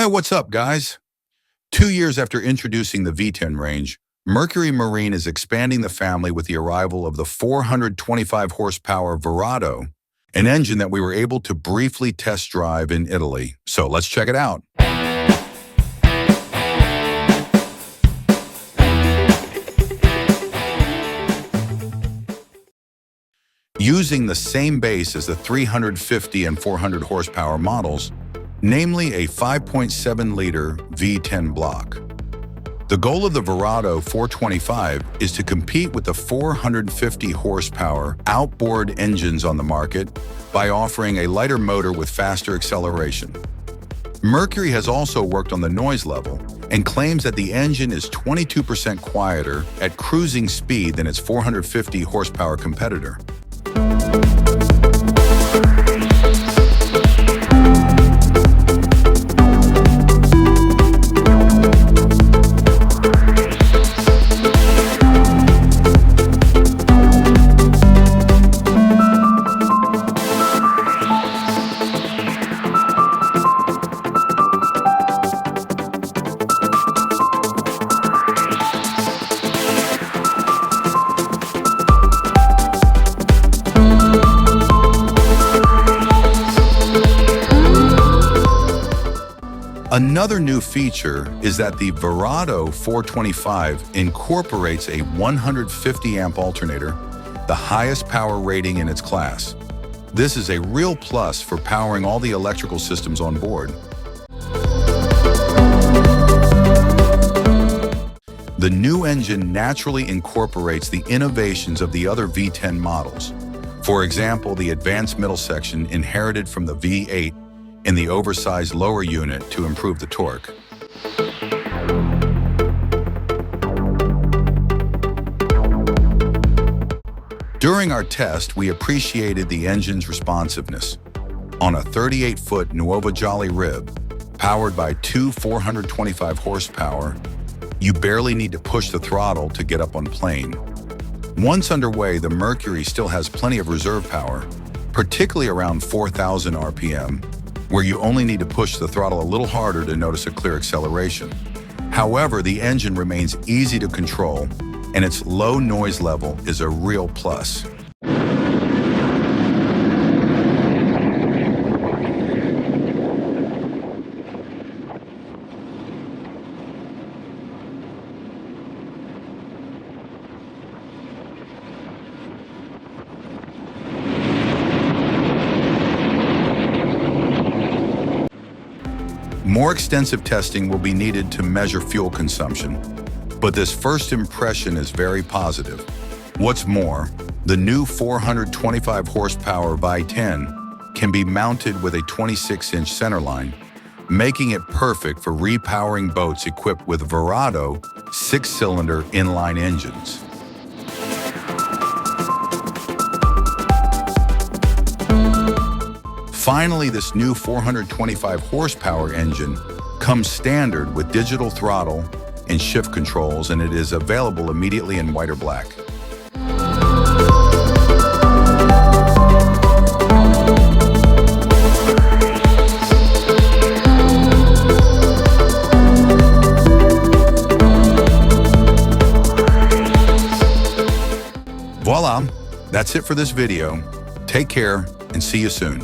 Hey, what's up, guys? 2 years after introducing the V10 range, Mercury Marine is expanding the family with the arrival of the 425 horsepower Verado, an engine that we were able to briefly test drive in Italy. So let's check it out. Using the same base as the 350 and 400 horsepower models, namely a 5.7-liter V10 block. The goal of the Verado 425 is to compete with the 450 horsepower outboard engines on the market by offering a lighter motor with faster acceleration. Mercury has also worked on the noise level and claims that the engine is 22% quieter at cruising speed than its 450 horsepower competitor. Another new feature is that the Verado 425 incorporates a 150 amp alternator, the highest power rating in its class. This is a real plus for powering all the electrical systems on board. The new engine naturally incorporates the innovations of the other V10 models. For example, the advanced middle section inherited from the V8 in the oversized lower unit to improve the torque. During our test, we appreciated the engine's responsiveness. On a 38-foot Nuova Jolly rib, powered by two 425 horsepower, you barely need to push the throttle to get up on plane. Once underway, the Mercury still has plenty of reserve power, particularly around 4,000 RPM, where you only need to push the throttle a little harder to notice a clear acceleration. However, the engine remains easy to control, and its low noise level is a real plus. More extensive testing will be needed to measure fuel consumption, but this first impression is very positive. What's more, the new 425 horsepower V10 can be mounted with a 26-inch centerline, making it perfect for repowering boats equipped with Verado 6-cylinder inline engines. Finally, this new 425 horsepower engine comes standard with digital throttle and shift controls, and it is available immediately in white or black. Voila, that's it for this video. Take care and see you soon.